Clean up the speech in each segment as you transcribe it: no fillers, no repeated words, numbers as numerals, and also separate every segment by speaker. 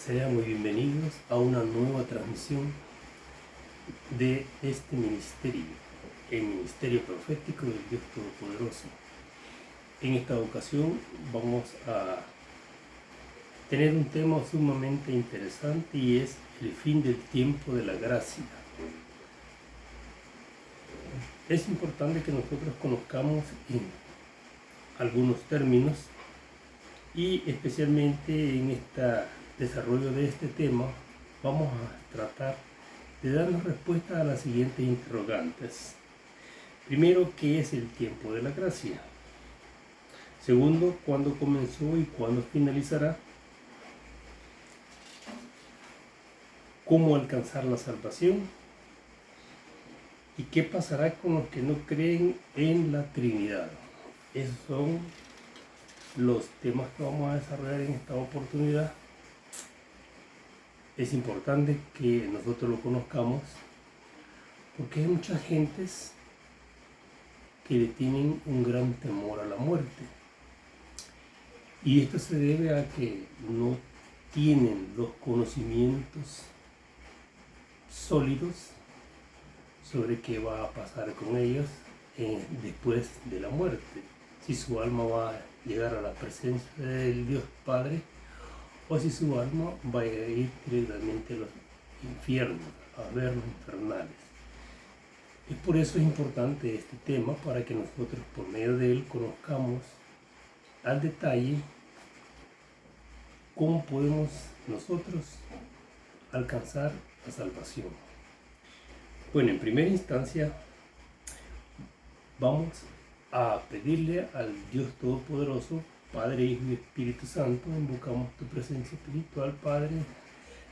Speaker 1: Sean muy bienvenidos a una nueva transmisión de este ministerio, el Ministerio Profético del Dios Todopoderoso. En esta ocasión vamos a tener un tema sumamente interesante y es el fin del tiempo de la gracia. Es importante que nosotros conozcamos algunos términos y especialmente en este desarrollo de este tema vamos a tratar de darnos respuesta a las siguientes interrogantes. Primero, ¿qué es el tiempo de la gracia? Segundo, ¿cuándo comenzó y cuándo finalizará? ¿Cómo alcanzar la salvación? ¿Y qué pasará con los que no creen en la Trinidad? Esos son los temas que vamos a desarrollar en esta oportunidad. Es importante que nosotros lo conozcamos porque hay muchas gentes que le tienen un gran temor a la muerte. Y esto se debe a que no tienen los conocimientos sólidos sobre qué va a pasar con ellos después de la muerte. Si su alma va a llegar a la presencia del Dios Padre o si su alma va a ir directamente a los infiernos, a ver los infernales. Y por eso es importante este tema, para que nosotros por medio de él conozcamos al detalle cómo podemos nosotros alcanzar la salvación. Bueno, en primera instancia vamos a pedirle al Dios Todopoderoso, Padre, Hijo y Espíritu Santo. Invocamos tu presencia espiritual, Padre,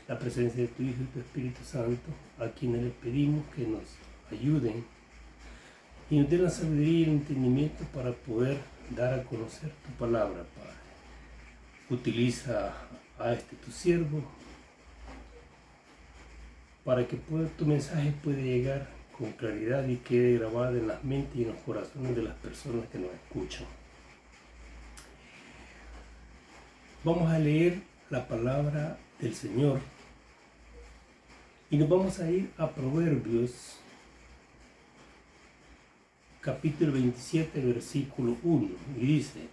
Speaker 1: la presencia de tu Hijo y tu Espíritu Santo, a quienes les pedimos que nos ayuden y nos den la sabiduría y el entendimiento para poder dar a conocer tu palabra, Padre. Utiliza a tu siervo para que tu mensaje pueda llegar con claridad y quede grabado en las mentes y en los corazones de las personas que nos escuchan. Vamos a leer la palabra del Señor y nos vamos a ir a Proverbios capítulo 27, versículo 1, y dice: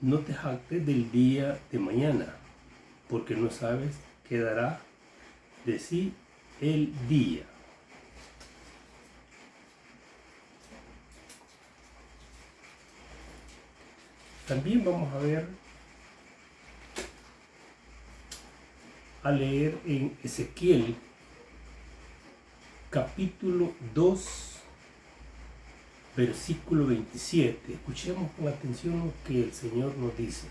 Speaker 1: no te jactes del día de mañana, porque no sabes qué dará de sí el día. También vamos a leer en Ezequiel capítulo 2, versículo 27. Escuchemos con atención lo que el Señor nos dice.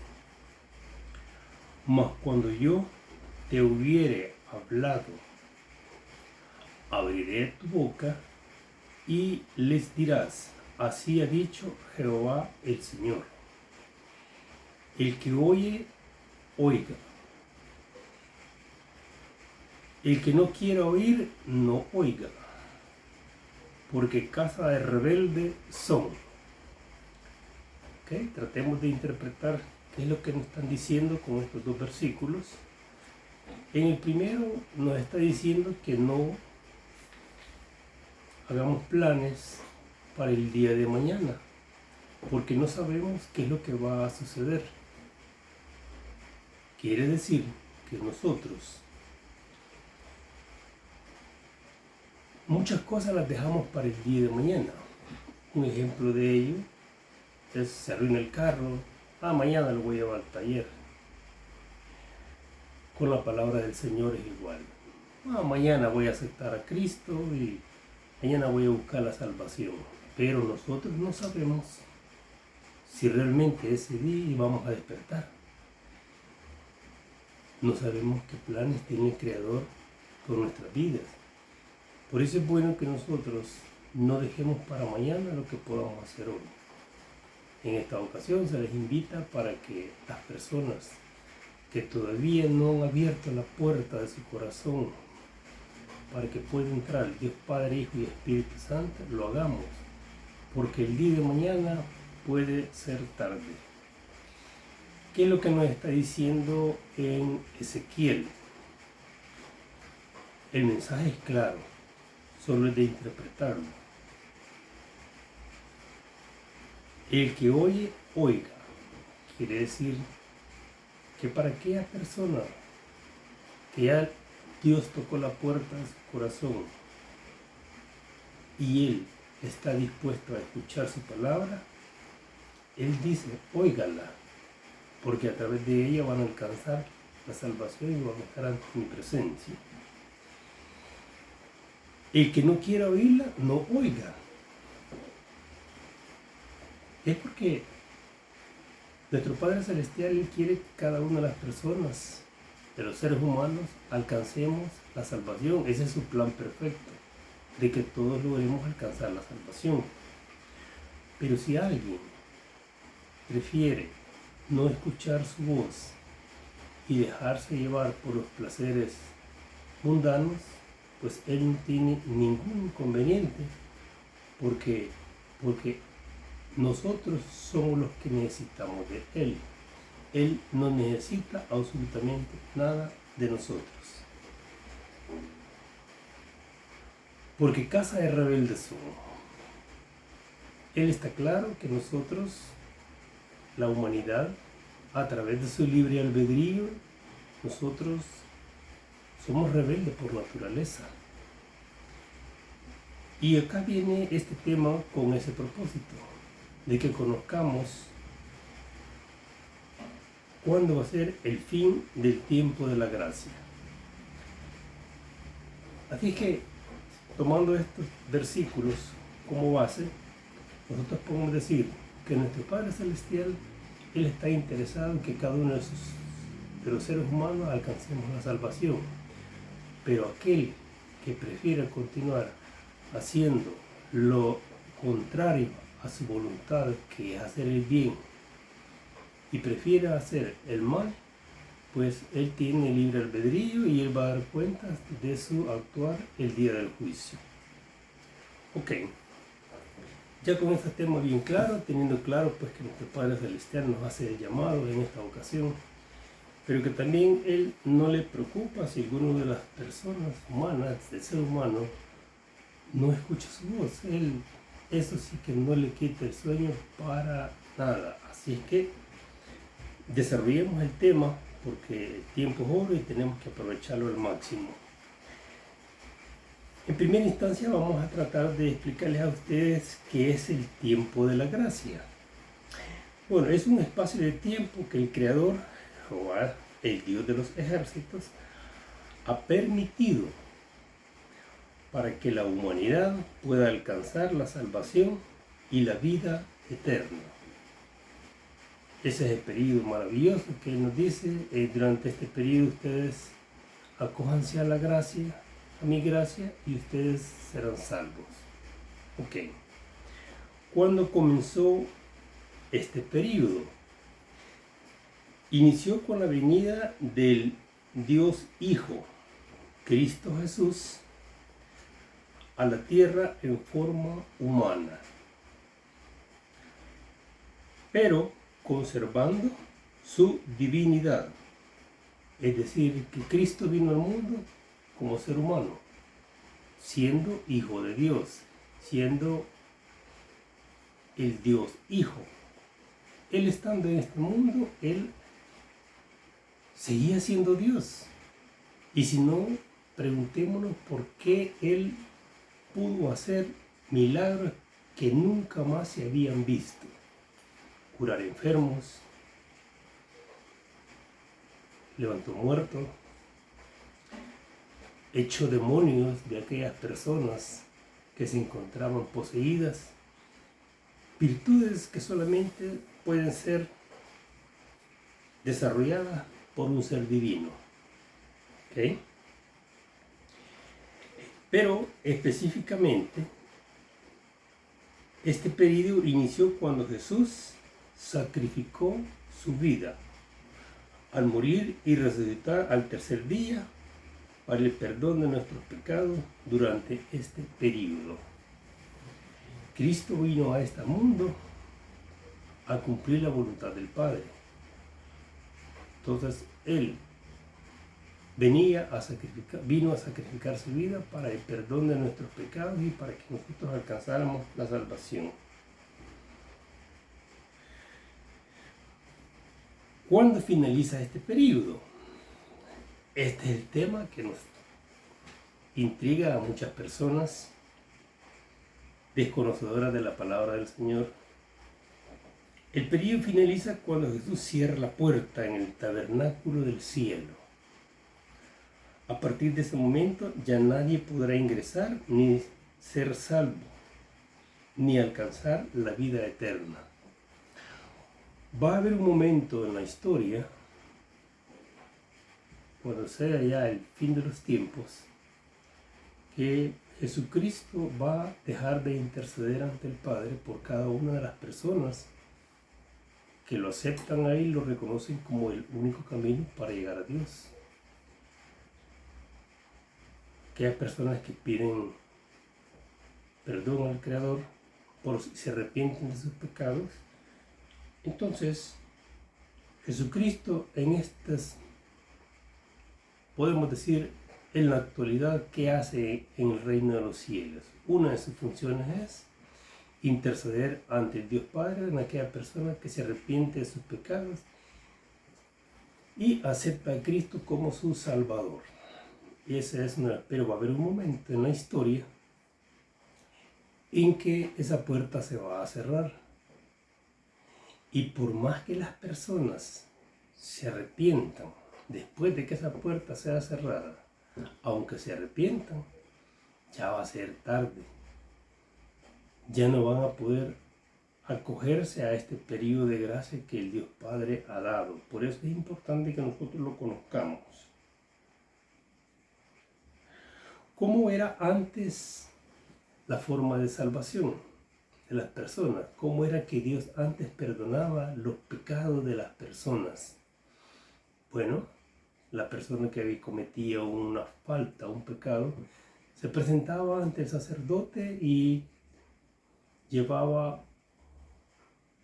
Speaker 1: Mas cuando yo te hubiere hablado, abriré tu boca y les dirás: así ha dicho Jehová el Señor. El que oye, oiga. El que no quiera oír, no oiga, porque casa de rebelde son. ¿Okay? Tratemos de interpretar qué es lo que nos están diciendo con estos dos versículos. En el primero nos está diciendo que no hagamos planes para el día de mañana, porque no sabemos qué es lo que va a suceder. Quiere decir que nosotros muchas cosas las dejamos para el día de mañana. Un ejemplo de ello es: se arruina el carro, mañana lo voy a llevar al taller. Con la palabra del Señor es igual. Mañana voy a aceptar a Cristo y mañana voy a buscar la salvación. Pero nosotros no sabemos si realmente ese día vamos a despertar. No sabemos qué planes tiene el Creador por nuestras vidas. Por eso es bueno que nosotros no dejemos para mañana lo que podamos hacer hoy. En esta ocasión se les invita para que las personas que todavía no han abierto la puerta de su corazón para que pueda entrar el Dios Padre, Hijo y Espíritu Santo, lo hagamos, porque el día de mañana puede ser tarde. ¿Qué es lo que nos está diciendo en Ezequiel? El mensaje es claro, solo es de interpretarlo. El que oye, oiga. Quiere decir que para aquella persona que ya Dios tocó la puerta de su corazón y él está dispuesto a escuchar su palabra, él dice, óigala, porque a través de ella van a alcanzar la salvación y van a estar ante mi presencia. El que no quiera oírla, no oiga. Es porque nuestro Padre Celestial quiere que cada una de las personas, de los seres humanos, alcancemos la salvación. Ese es su plan perfecto, de que todos logremos alcanzar la salvación. Pero si alguien prefiere no escuchar su voz y dejarse llevar por los placeres mundanos, pues él no tiene ningún inconveniente, porque nosotros somos los que necesitamos de él. Él no necesita absolutamente nada de nosotros. Porque casa de rebeldes somos. Él está claro que nosotros, la humanidad, a través de su libre albedrío, nosotros somos rebeldes por naturaleza. Y acá viene este tema con ese propósito, de que conozcamos cuándo va a ser el fin del tiempo de la gracia. Así que, tomando estos versículos como base, nosotros podemos decir que nuestro Padre Celestial, Él está interesado en que cada uno de los seres humanos alcancemos la salvación. Pero aquel que prefiera continuar haciendo lo contrario a su voluntad, que es hacer el bien, y prefiera hacer el mal, pues él tiene libre albedrío y él va a dar cuentas de su actuar el día del juicio. Ok, ya con este tema bien claro, teniendo claro pues que nuestro Padre Celestial nos hace el llamado en esta ocasión, pero que también él no le preocupa si alguno de las personas humanas, del ser humano, no escucha su voz. Él, eso sí que no le quita el sueño para nada. Así es que desarrollemos el tema, porque el tiempo es oro y tenemos que aprovecharlo al máximo. En primera instancia vamos a tratar de explicarles a ustedes qué es el tiempo de la gracia. Bueno, es un espacio de tiempo que el Creador, Jehová, el Dios de los ejércitos, ha permitido para que la humanidad pueda alcanzar la salvación y la vida eterna. Ese es el periodo maravilloso que Él nos dice, durante este periodo ustedes acójanse a la gracia, a mi gracia, y ustedes serán salvos. Ok. ¿Cuándo comenzó este periodo? Inició con la venida del Dios Hijo, Cristo Jesús, a la tierra en forma humana, pero conservando su divinidad. Es decir, que Cristo vino al mundo como ser humano, siendo Hijo de Dios, siendo el Dios Hijo. Él estando en este mundo, Él seguía siendo Dios. Y si no, preguntémonos por qué Él pudo hacer milagros que nunca más se habían visto. Curar enfermos, levantó muertos, echó demonios de aquellas personas que se encontraban poseídas. Virtudes que solamente pueden ser desarrolladas por un ser divino. ¿Okay? Pero específicamente, este periodo inició cuando Jesús sacrificó su vida al morir y resucitar al tercer día para el perdón de nuestros pecados durante este periodo. Cristo vino a este mundo a cumplir la voluntad del Padre. Entonces Él vino a sacrificar su vida para el perdón de nuestros pecados y para que nosotros alcanzáramos la salvación. ¿Cuándo finaliza este periodo? Este es el tema que nos intriga a muchas personas desconocedoras de la palabra del Señor. El periodo finaliza cuando Jesús cierra la puerta en el tabernáculo del cielo. A partir de ese momento ya nadie podrá ingresar ni ser salvo, ni alcanzar la vida eterna. Va a haber un momento en la historia, cuando sea ya el fin de los tiempos, que Jesucristo va a dejar de interceder ante el Padre por cada una de las personas que lo aceptan a Él y lo reconocen como el único camino para llegar a Dios. Aquellas personas que piden perdón al Creador por si se arrepienten de sus pecados. Entonces, Jesucristo en estas, podemos decir, en la actualidad, ¿qué hace en el reino de los cielos? Una de sus funciones es interceder ante el Dios Padre en aquella persona que se arrepiente de sus pecados y acepta a Cristo como su Salvador. Pero va a haber un momento en la historia en que esa puerta se va a cerrar. Y por más que las personas se arrepientan después de que esa puerta sea cerrada, aunque se arrepientan, ya va a ser tarde. Ya no van a poder acogerse a este periodo de gracia que el Dios Padre ha dado. Por eso es importante que nosotros lo conozcamos. ¿Cómo era antes la forma de salvación de las personas? ¿Cómo era que Dios antes perdonaba los pecados de las personas? Bueno, la persona que cometía una falta, un pecado, se presentaba ante el sacerdote y llevaba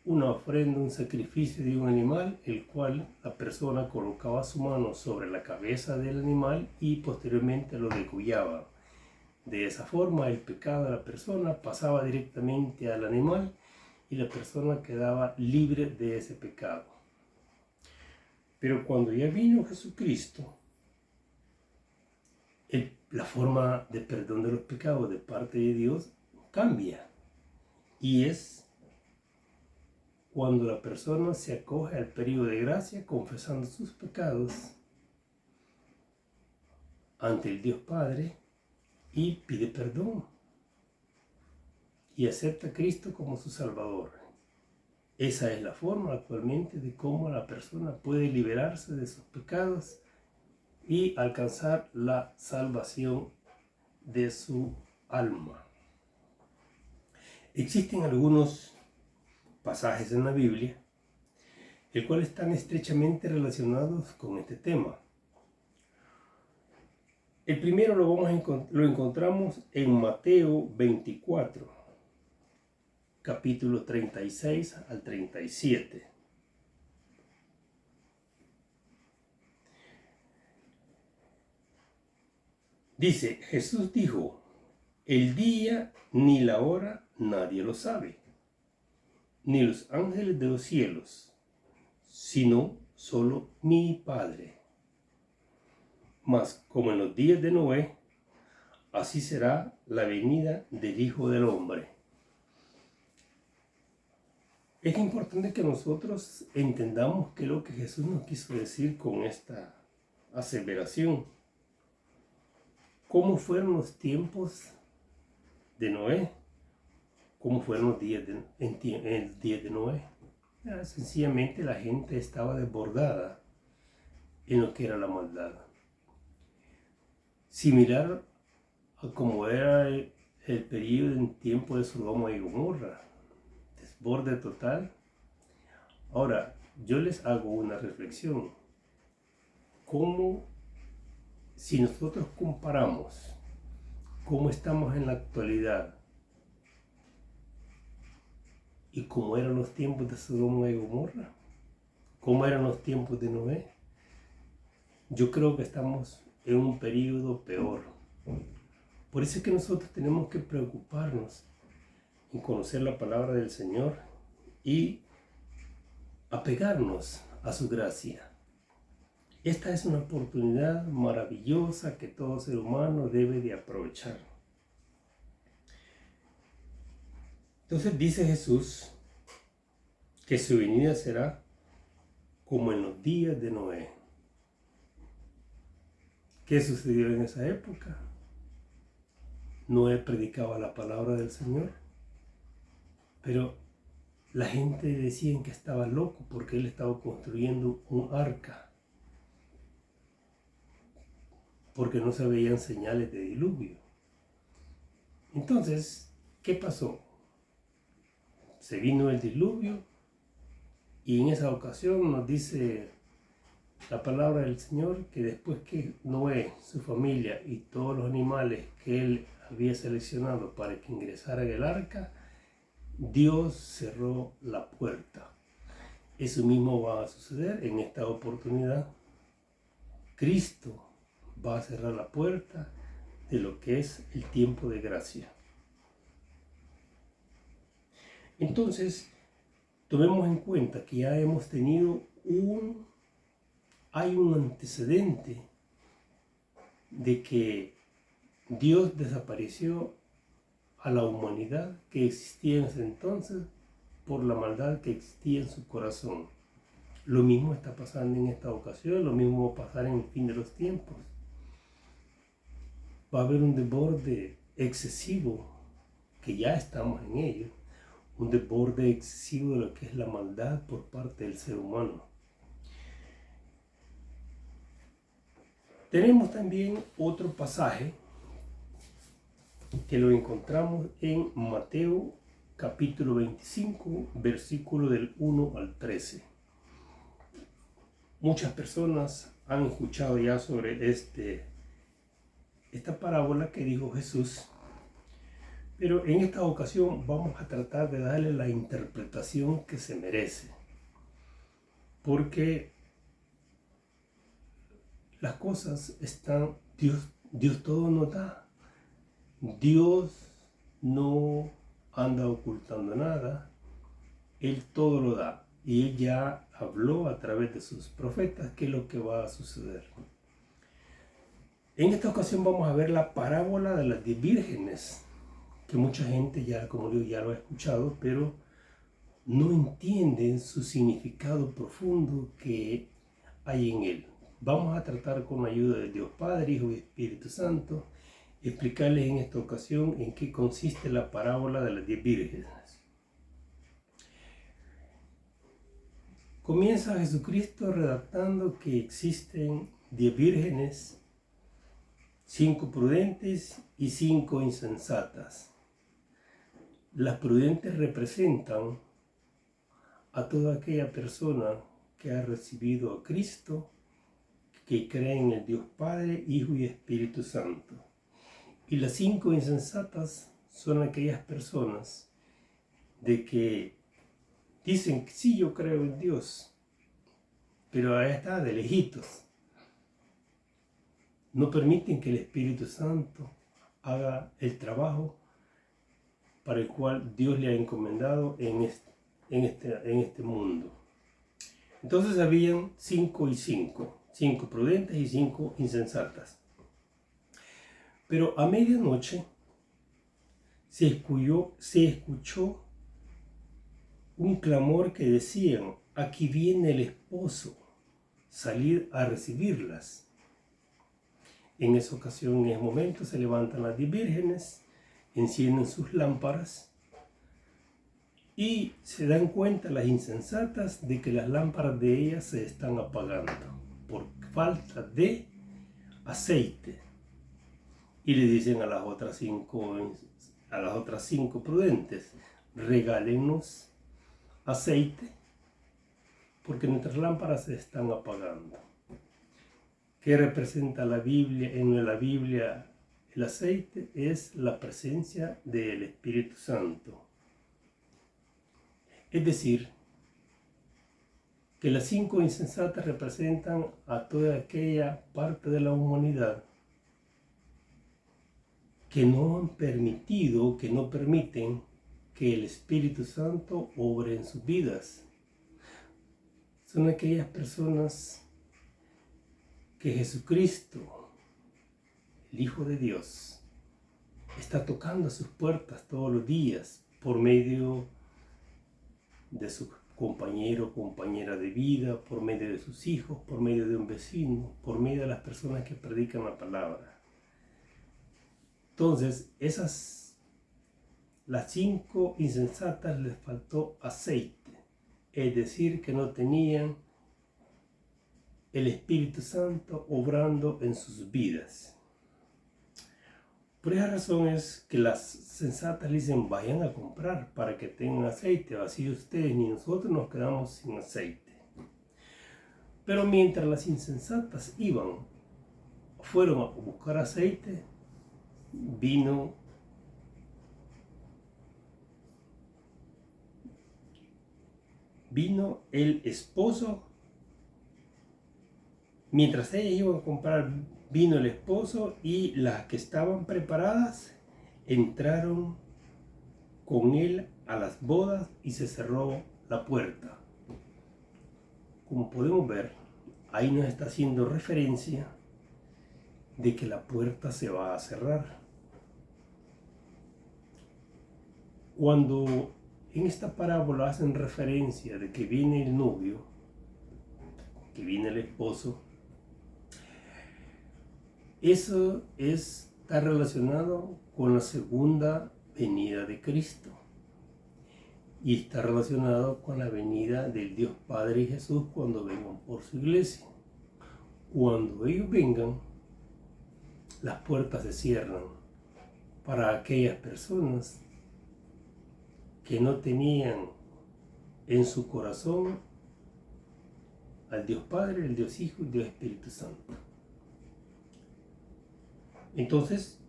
Speaker 1: una ofrenda, un sacrificio de un animal, el cual la persona colocaba su mano sobre la cabeza del animal y posteriormente lo degollaba. De esa forma el pecado de la persona pasaba directamente al animal y la persona quedaba libre de ese pecado. Pero cuando ya vino Jesucristo, la forma de perdón de los pecados de parte de Dios cambia. Y es cuando la persona se acoge al periodo de gracia confesando sus pecados ante el Dios Padre y pide perdón y acepta a Cristo como su Salvador. Esa es la forma actualmente de cómo la persona puede liberarse de sus pecados y alcanzar la salvación de su alma. Existen algunos pasajes en la Biblia, el cual están estrechamente relacionados con este tema. El primero lo encontramos en Mateo 24, capítulo 36 al 37. Dice, Jesús dijo, el día ni la hora nadie lo sabe, ni los ángeles de los cielos, sino solo mi Padre. Mas como en los días de Noé, así será la venida del Hijo del Hombre. Es importante que nosotros entendamos qué es lo que Jesús nos quiso decir con esta aseveración. ¿Cómo fueron los tiempos de Noé? ¿Cómo fueron los días en el día de Noé? Sencillamente la gente estaba desbordada en lo que era la maldad. Similar a como era el periodo en tiempo de Sodoma y Gomorra. Desborde total. Ahora, yo les hago una reflexión. ¿Cómo, si nosotros comparamos cómo estamos en la actualidad y cómo eran los tiempos de Sodoma y Gomorra, cómo eran los tiempos de Noé, yo creo que estamos en un periodo peor. Por eso es que nosotros tenemos que preocuparnos en conocer la palabra del Señor y apegarnos a su gracia. Esta es una oportunidad maravillosa que todo ser humano debe de aprovechar. Entonces dice Jesús que su venida será como en los días de Noé. ¿Qué sucedió en esa época? Noé predicaba la palabra del Señor, pero la gente decía que estaba loco porque él estaba construyendo un arca, porque no se veían señales de diluvio. Entonces, ¿qué pasó? Se vino el diluvio y en esa ocasión nos dice la palabra del Señor que después que Noé, su familia y todos los animales que él había seleccionado para que ingresaran en el arca, Dios cerró la puerta. Eso mismo va a suceder en esta oportunidad. Cristo va a cerrar la puerta de lo que es el tiempo de gracia. Entonces, tomemos en cuenta que ya hemos tenido hay un antecedente de que Dios desapareció a la humanidad que existía en ese entonces por la maldad que existía en su corazón. Lo mismo está pasando en esta ocasión, lo mismo va a pasar en el fin de los tiempos. Va a haber un desborde excesivo, que ya estamos en ello, un desborde excesivo de lo que es la maldad por parte del ser humano. Tenemos también otro pasaje que lo encontramos en Mateo capítulo 25, versículo del 1 al 13. Muchas personas han escuchado ya sobre esta parábola que dijo Jesús, pero en esta ocasión vamos a tratar de darle la interpretación que se merece, porque las cosas están, Dios todo nos da. Dios no anda ocultando nada, Él todo lo da. Y Él ya habló a través de sus profetas qué es lo que va a suceder. En esta ocasión vamos a ver la parábola de las 10 vírgenes, que mucha gente ya, como digo, ya lo ha escuchado, pero no entienden su significado profundo que hay en él. Vamos a tratar con la ayuda de Dios Padre, Hijo y Espíritu Santo, explicarles en esta ocasión en qué consiste la parábola de las 10 vírgenes. Comienza Jesucristo redactando que existen 10 vírgenes, 5 prudentes y 5 insensatas. Las prudentes representan a toda aquella persona que ha recibido a Cristo, que cree en el Dios Padre, Hijo y Espíritu Santo. Y las 5 insensatas son aquellas personas de que dicen que sí, yo creo en Dios, pero ahí está, de lejitos. No permiten que el Espíritu Santo haga el trabajo para el cual Dios le ha encomendado en este mundo. Entonces habían 5 y 5, 5 prudentes y 5 insensatas. Pero a medianoche se escuchó un clamor que decían: aquí viene el esposo, salid a recibirlas. En esa ocasión, en ese momento, se levantan las 10 vírgenes, encienden sus lámparas y se dan cuenta las insensatas de que las lámparas de ellas se están apagando por falta de aceite. Y le dicen a las otras 5 prudentes: regálenos aceite porque nuestras lámparas se están apagando. ¿Qué representa la Biblia? En la Biblia el aceite es la presencia del Espíritu Santo. Es decir, que las 5 insensatas representan a toda aquella parte de la humanidad que no han permitido, que no permiten que el Espíritu Santo obre en sus vidas. Son aquellas personas que Jesucristo, el Hijo de Dios, está tocando a sus puertas todos los días por medio de su compañero o compañera de vida, por medio de sus hijos, por medio de un vecino, por medio de las personas que predican la palabra. Entonces, las 5 insensatas les faltó aceite, es decir, que no tenían el Espíritu Santo obrando en sus vidas. Por esa razón es que las sensatas le dicen, vayan a comprar para que tengan aceite, así ustedes ni nosotros nos quedamos sin aceite. Pero mientras las insensatas fueron a buscar aceite, vino el esposo. Mientras ellas iban a comprar, vino el esposo, y las que estaban preparadas entraron con él a las bodas y se cerró la puerta. Como podemos ver, ahí nos está haciendo referencia de que la puerta se va a cerrar. Cuando en esta parábola hacen referencia de que viene el novio, que viene el esposo, eso está relacionado con la segunda venida de Cristo y está relacionado con la venida del Dios Padre y Jesús cuando vengan por su iglesia. Cuando ellos vengan, las puertas se cierran para aquellas personas que no tenían en su corazón al Dios Padre, el Dios Hijo y el Dios Espíritu Santo. Entonces,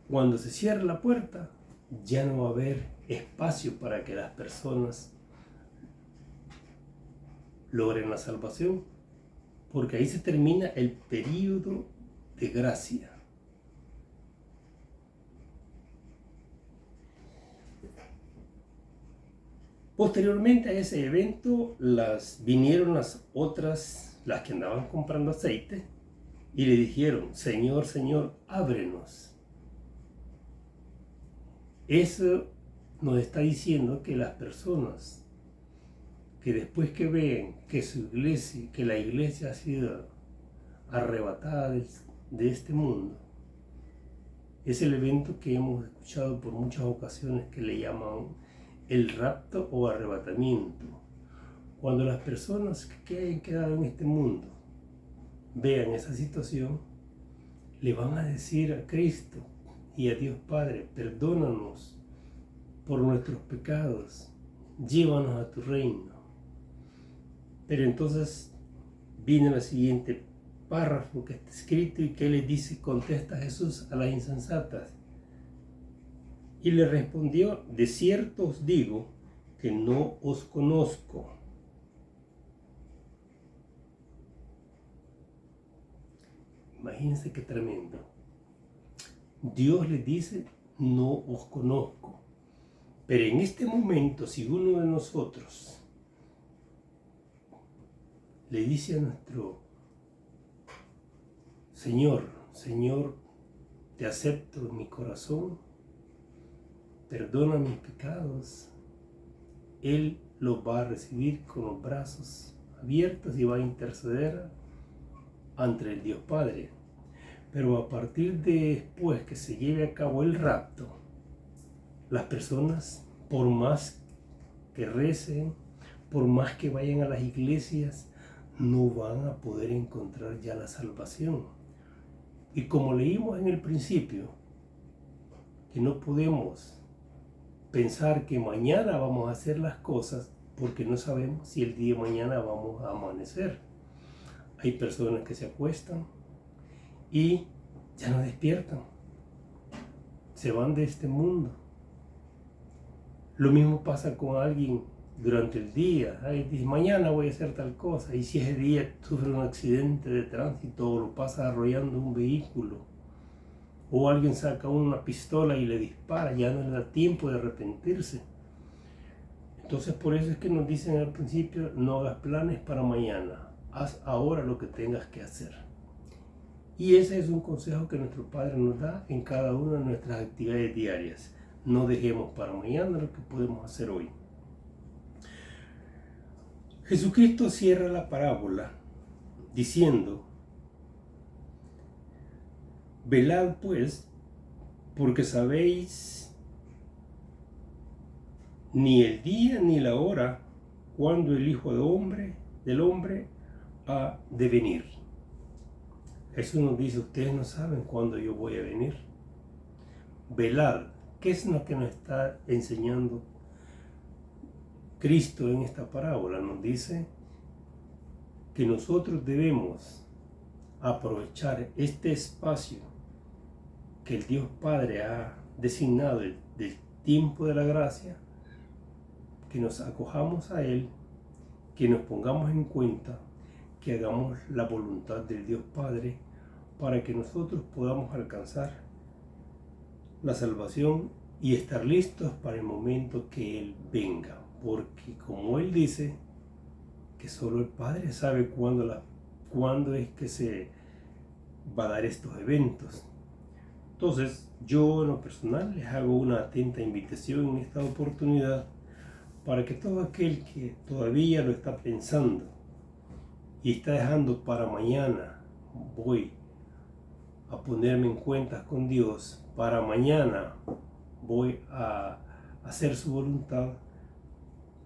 Speaker 1: cuando se cierra la puerta, ya no va a haber espacio para que las personas logren la salvación, porque ahí se termina el período de gracia. Posteriormente a ese evento, vinieron las otras, las que andaban comprando aceite, y le dijeron, Señor, Señor, ábrenos. Eso nos está diciendo que las personas que después que ven que la iglesia ha sido arrebatada de este mundo, es el evento que hemos escuchado por muchas ocasiones que le llaman el rapto o arrebatamiento. Cuando las personas que hayan quedado en este mundo vean esa situación, le van a decir a Cristo y a Dios Padre, perdónanos por nuestros pecados, llévanos a tu reino. Pero entonces viene el siguiente párrafo que está escrito y que le dice, contesta Jesús a las insensatas. Y le respondió, de cierto os digo que no os conozco. Imagínense qué tremendo. Dios les dice, no os conozco. Pero en este momento, si uno de nosotros le dice a nuestro Señor, Señor, te acepto en mi corazón, perdona mis pecados, Él los va a recibir con los brazos abiertos y va a interceder ante el Dios Padre. Pero a partir de después que se lleve a cabo el rapto, las personas, por más que recen, por más que vayan a las iglesias, no van a poder encontrar ya la salvación. Y como leímos en el principio, que no podemos pensar que mañana vamos a hacer las cosas porque no sabemos si el día de mañana vamos a amanecer. Hay personas que se acuestan y ya no despiertan, se van de este mundo. Lo mismo pasa con alguien durante el día. Ay, dice, mañana voy a hacer tal cosa. Y si ese día sufre un accidente de tránsito o lo pasa arrollando un vehículo, o alguien saca una pistola y le dispara, ya no le da tiempo de arrepentirse. Entonces por eso es que nos dicen al principio, no hagas planes para mañana, haz ahora lo que tengas que hacer. Y ese es un consejo que nuestro Padre nos da en cada una de nuestras actividades diarias. No dejemos para mañana lo que podemos hacer hoy. Jesucristo cierra la parábola diciendo, velad pues, porque sabéis ni el día ni la hora cuando el Hijo del Hombre ha de venir. Jesús nos dice, ustedes no saben cuándo yo voy a venir. Velad, ¿qué es lo que nos está enseñando Cristo en esta parábola? Nos dice que nosotros debemos aprovechar este espacio que el Dios Padre ha designado del tiempo de la gracia, que nos acojamos a Él, que nos pongamos en cuenta, que hagamos la voluntad del Dios Padre para que nosotros podamos alcanzar la salvación y estar listos para el momento que Él venga. Porque como Él dice, que solo el Padre sabe cuándo es que se va a dar estos eventos. Entonces, yo en lo personal les hago una atenta invitación en esta oportunidad para que todo aquel que todavía lo está pensando y está dejando para mañana, voy a ponerme en cuentas con Dios, para mañana voy a hacer su voluntad,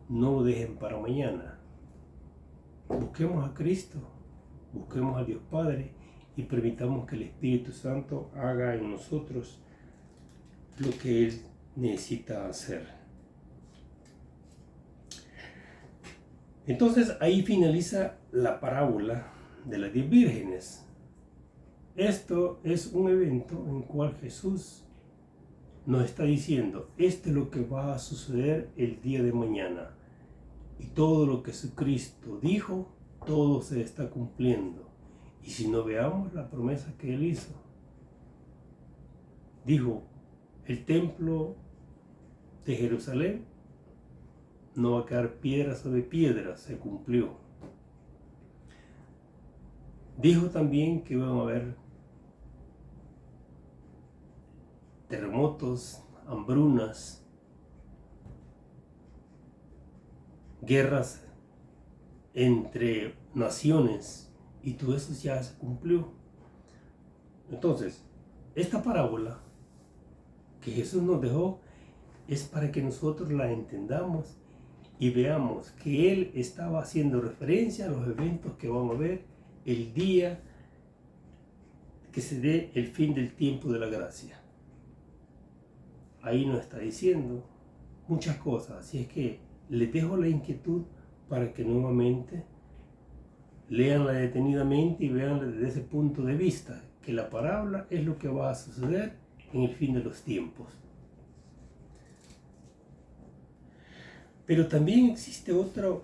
Speaker 1: no lo dejen para mañana. Busquemos a Cristo, busquemos a Dios Padre y permitamos que el Espíritu Santo haga en nosotros lo que Él necesita hacer. Entonces ahí finaliza la parábola de las 10 vírgenes. Esto es un evento en el cual Jesús nos está diciendo, esto es lo que va a suceder el día de mañana. Y todo lo que Jesucristo dijo, todo se está cumpliendo. Y si no veamos la promesa que Él hizo, dijo, el templo de Jerusalén no va a quedar piedra sobre piedra, se cumplió. Dijo también que iban a haber terremotos, hambrunas, guerras entre naciones, y todo eso ya se cumplió. Entonces, esta parábola que Jesús nos dejó es para que nosotros la entendamos y veamos que Él estaba haciendo referencia a los eventos que van a haber el día que se dé el fin del tiempo de la gracia. Ahí nos está diciendo muchas cosas, así es que les dejo la inquietud para que nuevamente leanla detenidamente y veanla desde ese punto de vista, que la parábola es lo que va a suceder en el fin de los tiempos. Pero también existe otro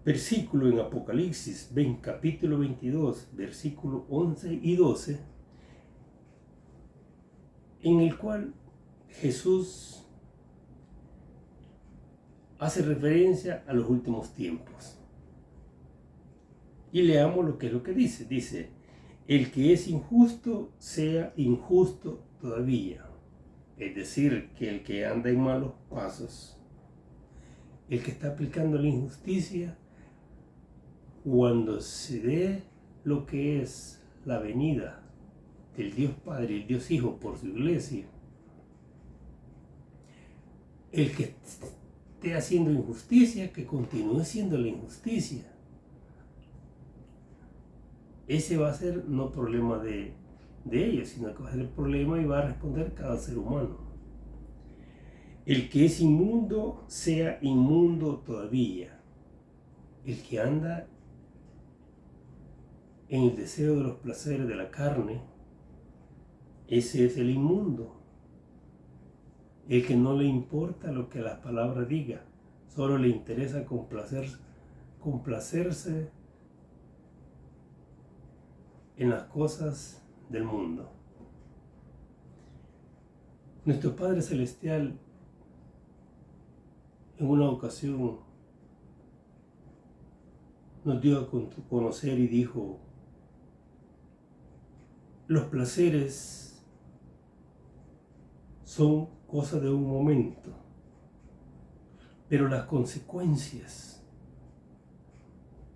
Speaker 1: versículo en Apocalipsis, capítulo 22, versículos 11 y 12, en el cual Jesús hace referencia a los últimos tiempos. Y leamos lo que es lo que dice. Dice, el que es injusto sea injusto todavía. Es decir, que el que anda en malos pasos, el que está aplicando la injusticia, cuando se dé lo que es la venida del Dios Padre y el Dios Hijo por su iglesia, el que esté haciendo injusticia, que continúe siendo la injusticia. Ese va a ser no problema de ellos, sino que va a ser el problema y va a responder cada ser humano. El que es inmundo sea inmundo todavía. El que anda en el deseo de los placeres de la carne, ese es el inmundo. el que no le importa lo que la palabra diga, solo le interesa complacerse en las cosas del mundo. Nuestro Padre Celestial en una ocasión nos dio a conocer y dijo: los placeres son cosa de un momento, pero las consecuencias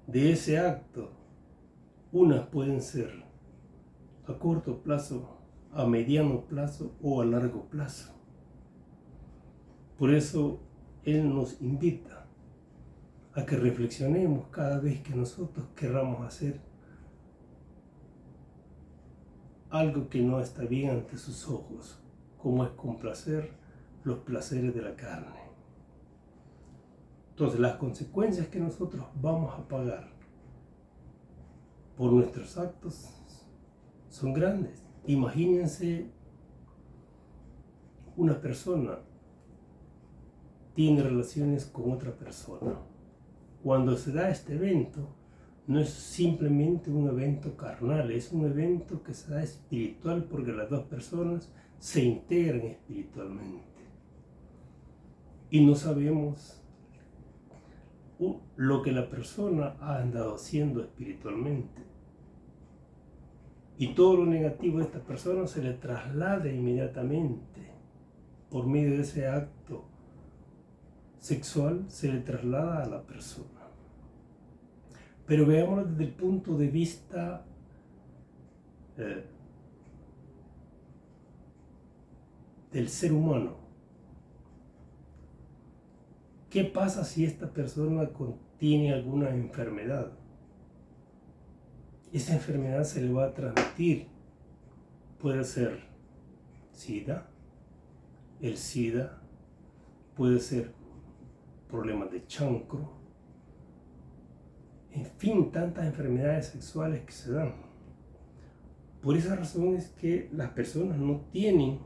Speaker 1: de ese acto, unas pueden ser a corto plazo, a mediano plazo o a largo plazo. Por eso Él nos invita a que reflexionemos cada vez que nosotros querramos hacer algo que no está bien ante sus ojos, como es complacer los placeres de la carne. Entonces, las consecuencias que nosotros vamos a pagar por nuestros actos son grandes. Imagínense, una persona tiene relaciones con otra persona. Cuando se da este evento, no es simplemente un evento carnal, es un evento que se da espiritual, porque las dos personas se integran espiritualmente. Y no sabemos lo que la persona ha andado haciendo espiritualmente. Y todo lo negativo de esta persona se le traslada inmediatamente por medio de ese acto sexual, se le traslada a la persona. Pero veámoslo desde el punto de vista del ser humano. ¿Qué pasa si esta persona tiene alguna enfermedad? Esa enfermedad se le va a transmitir. Puede ser SIDA, el SIDA, puede ser problemas de chancro, en fin, tantas enfermedades sexuales que se dan. Por esa razón es que las personas no tienen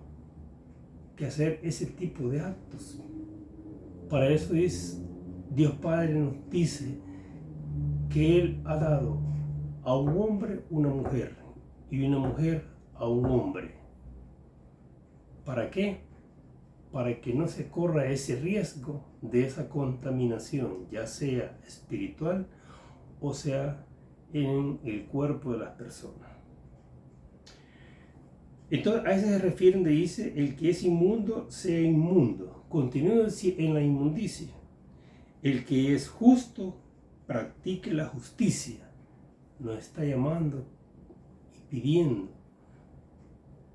Speaker 1: que hacer ese tipo de actos. Para eso Dios Padre nos dice que Él ha dado a un hombre una mujer y una mujer a un hombre. ¿Para qué? Para que no se corra ese riesgo de esa contaminación, ya sea espiritual o sea en el cuerpo de las personas. Entonces, a eso se refiere donde dice: el que es inmundo, sea inmundo. Continúa en la inmundicia. El que es justo, practique la justicia. Nos está llamando y pidiendo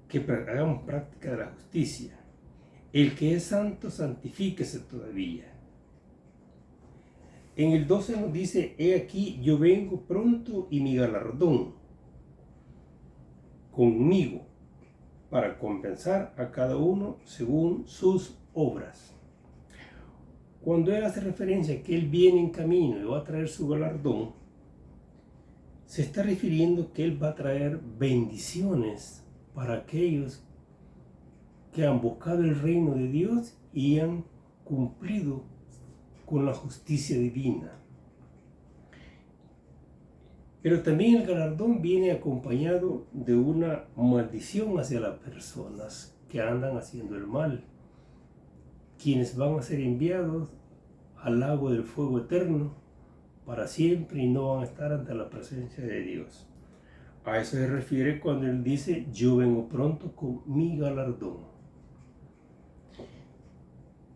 Speaker 1: que hagamos práctica de la justicia. El que es santo, santifíquese todavía. En el 12 nos dice: he aquí, yo vengo pronto y mi galardón conmigo, para compensar a cada uno según sus obras. Cuando Él hace referencia a que Él viene en camino y va a traer su galardón, se está refiriendo que Él va a traer bendiciones para aquellos que han buscado el reino de Dios y han cumplido con la justicia divina. Pero también el galardón viene acompañado de una maldición hacia las personas que andan haciendo el mal, quienes van a ser enviados al lago del fuego eterno para siempre y no van a estar ante la presencia de Dios. A eso se refiere cuando Él dice: yo vengo pronto con mi galardón.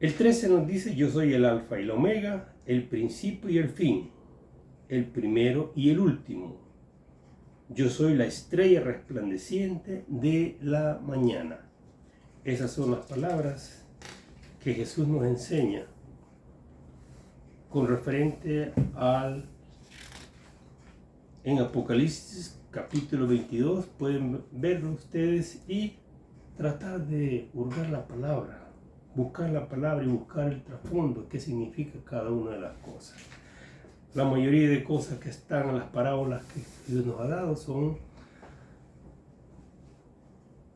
Speaker 1: El 13 nos dice: yo soy el alfa y el omega, el principio y el fin, el primero y el último. Yo soy la estrella resplandeciente de la mañana. Esas son las palabras que Jesús nos enseña con referente en Apocalipsis capítulo 22. Pueden verlo ustedes y tratar de hurgar la palabra, buscar la palabra y buscar el trasfondo, qué significa cada una de las cosas. La mayoría de cosas que están en las parábolas que Dios nos ha dado son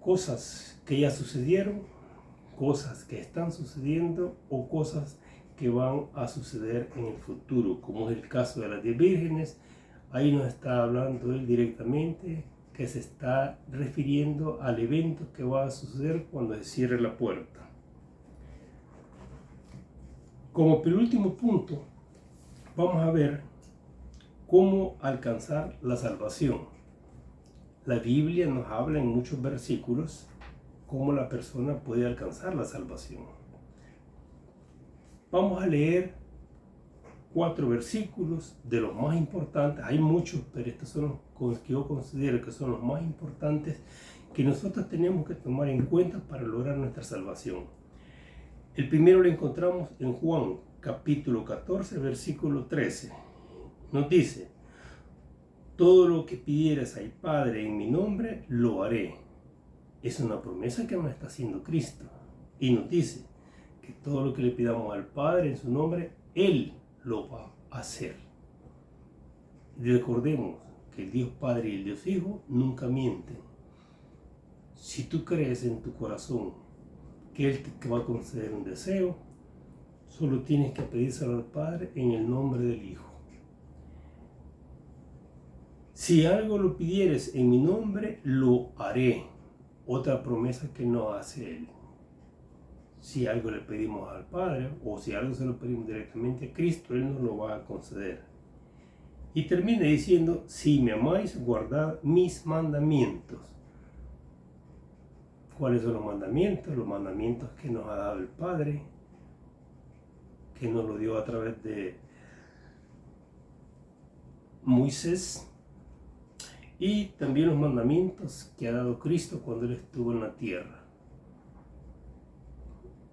Speaker 1: cosas que ya sucedieron, cosas que están sucediendo o cosas que van a suceder en el futuro, como es el caso de las 10 vírgenes. Ahí nos está hablando él directamente, que se está refiriendo al evento que va a suceder cuando se cierre la puerta. Como penúltimo punto, vamos a ver cómo alcanzar la salvación. La Biblia nos habla en muchos versículos cómo la persona puede alcanzar la salvación. Vamos a leer 4 versículos de los más importantes. Hay muchos, pero estos son los que yo considero que son los más importantes que nosotros tenemos que tomar en cuenta para lograr nuestra salvación. El primero lo encontramos en Juan, capítulo 14, versículo 13. Nos dice: todo lo que pidieras al Padre en mi nombre, lo haré. Es una promesa que nos está haciendo Cristo. Y nos dice que todo lo que le pidamos al Padre en su nombre, Él lo va a hacer. Y recordemos que el Dios Padre y el Dios Hijo nunca mienten. Si tú crees en tu corazón que Él te va a conceder un deseo, solo tienes que pedírselo al Padre en el nombre del Hijo. Si algo lo pidieres en mi nombre, lo haré. Otra promesa que no hace Él. Si algo le pedimos al Padre o si algo se lo pedimos directamente a Cristo, Él nos lo va a conceder. Y termina diciendo: si me amáis, guardad mis mandamientos. ¿Cuáles son los mandamientos? Los mandamientos que nos ha dado el Padre, que nos lo dio a través de Moisés, y también los mandamientos que ha dado Cristo cuando Él estuvo en la tierra.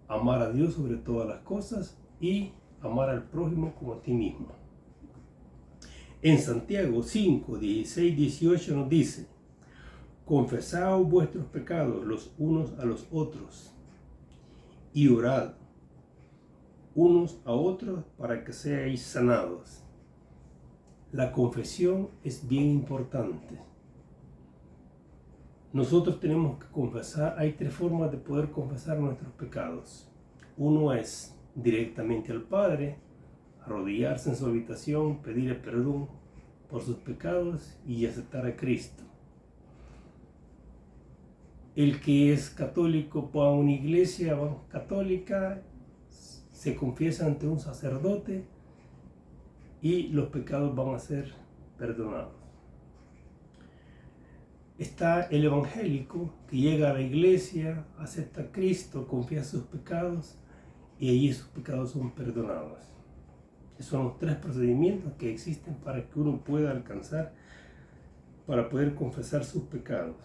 Speaker 1: Amar a Dios sobre todas las cosas y amar al prójimo como a ti mismo. En Santiago 5, 16, 18 nos dice: confesaos vuestros pecados los unos a los otros y orad unos a otros para que seáis sanados. La confesión es bien importante. Nosotros tenemos que confesar. Hay 3 formas de poder confesar nuestros pecados. Uno es directamente al Padre, arrodillarse en su habitación, pedirle perdón por sus pecados y aceptar a Cristo. El que es católico va a una iglesia católica, se confiesa ante un sacerdote y los pecados van a ser perdonados. Está el evangélico que llega a la iglesia, acepta a Cristo, confiesa sus pecados y allí sus pecados son perdonados. Esos son los 3 procedimientos que existen para que uno pueda alcanzar, para poder confesar sus pecados.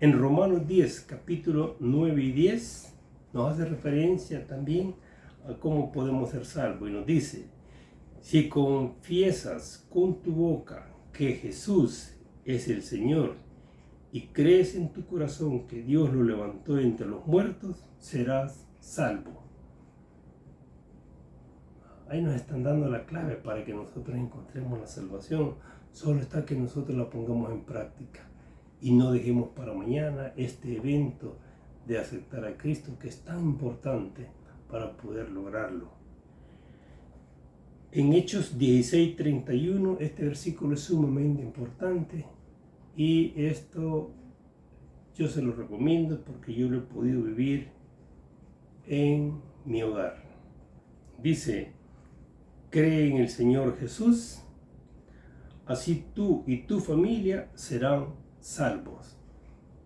Speaker 1: En Romanos 10, capítulo 9 y 10, nos hace referencia también a cómo podemos ser salvos y nos dice: si confiesas con tu boca que Jesús es el Señor y crees en tu corazón que Dios lo levantó entre los muertos, serás salvo. Ahí nos están dando la clave para que nosotros encontremos la salvación. Solo está que nosotros la pongamos en práctica y no dejemos para mañana este evento de aceptar a Cristo, que es tan importante para poder lograrlo. En Hechos 16:31, este versículo es sumamente importante y esto yo se lo recomiendo porque yo lo he podido vivir en mi hogar. Dice: cree en el Señor Jesús, así tú y tu familia serán salvos.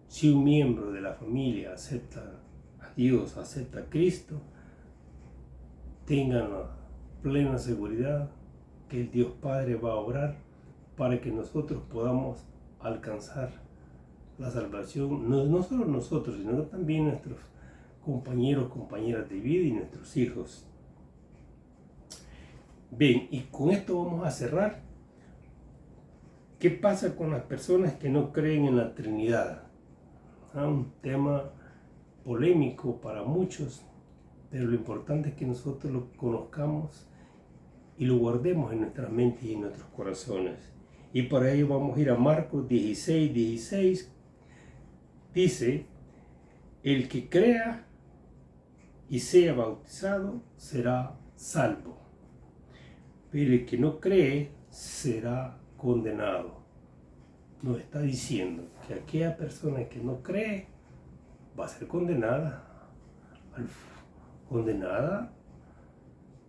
Speaker 1: Si un miembro de la familia acepta a Dios, acepta a Cristo, tengan la plena seguridad que el Dios Padre va a obrar para que nosotros podamos alcanzar la salvación, no solo nosotros, sino también nuestros compañeros, compañeras de vida y nuestros hijos. Bien, y con esto vamos a cerrar. ¿Qué pasa con las personas que no creen en la Trinidad? Un tema polémico para muchos, pero lo importante es que nosotros lo conozcamos y lo guardemos en nuestras mentes y en nuestros corazones. Y para ello vamos a ir a Marcos 16:16. Dice: El que crea y sea bautizado será salvo, pero el que no cree será condenado. Nos está diciendo que aquella persona que no cree va a ser condenada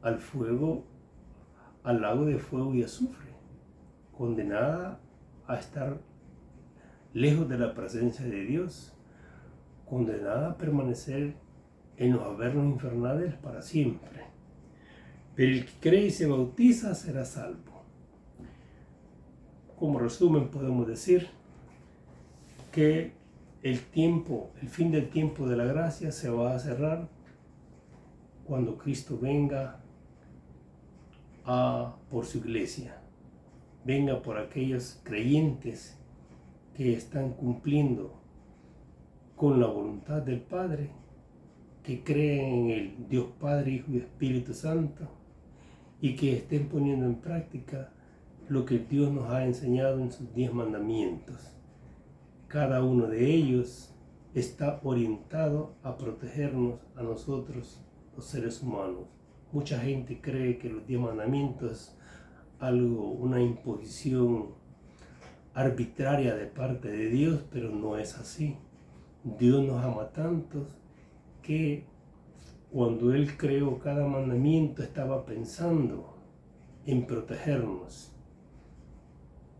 Speaker 1: al fuego, al lago de fuego y azufre, condenada a estar lejos de la presencia de Dios, condenada a permanecer en los avernos infernales para siempre. Pero el que cree y se bautiza será salvo. Como resumen podemos decir que el fin del tiempo de la gracia se va a cerrar cuando Cristo venga por su iglesia, venga por aquellos creyentes que están cumpliendo con la voluntad del Padre, que creen en el Dios Padre, Hijo y Espíritu Santo, y que estén poniendo en práctica lo que Dios nos ha enseñado en sus 10 mandamientos. Cada uno de ellos está orientado a protegernos a nosotros, los seres humanos. Mucha gente cree que los 10 mandamientos es una imposición arbitraria de parte de Dios, pero no es así. Dios nos ama tanto que cuando Él creó cada mandamiento estaba pensando en protegernos.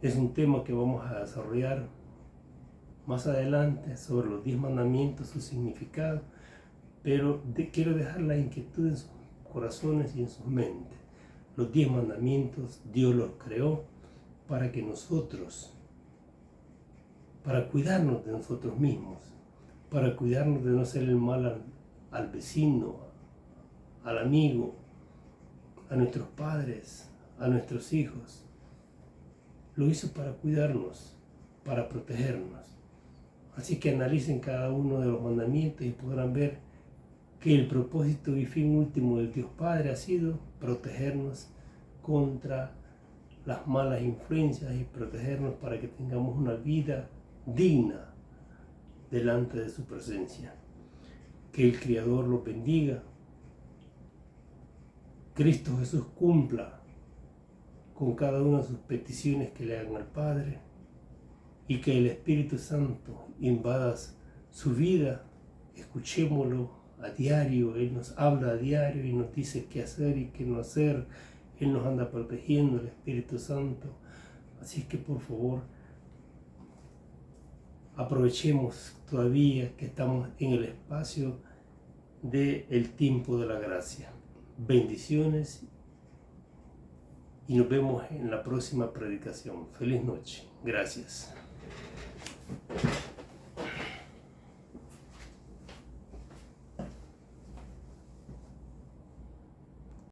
Speaker 1: Es un tema que vamos a desarrollar más adelante sobre los 10 mandamientos, su significado, pero quiero dejar la inquietud en sus corazones y en sus mentes. Los 10 mandamientos Dios los creó para que nosotros, para cuidarnos de nosotros mismos, para cuidarnos de no hacer el mal al vecino, al amigo, a nuestros padres, a nuestros hijos. Lo hizo para cuidarnos, para protegernos. Así que analicen cada uno de los mandamientos y podrán ver que el propósito y fin último del Dios Padre ha sido protegernos contra las malas influencias y protegernos para que tengamos una vida digna delante de su presencia. Que el Creador los bendiga. Cristo Jesús cumpla con cada una de sus peticiones que le hagan al Padre, y que el Espíritu Santo invada su vida. Escuchémoslo a diario. Él nos habla a diario y nos dice qué hacer y qué no hacer. Él nos anda protegiendo, el Espíritu Santo. Así es que por favor, aprovechemos todavía que estamos en el espacio del tiempo de la gracia. Bendiciones y nos vemos en la próxima predicación. Feliz noche. Gracias.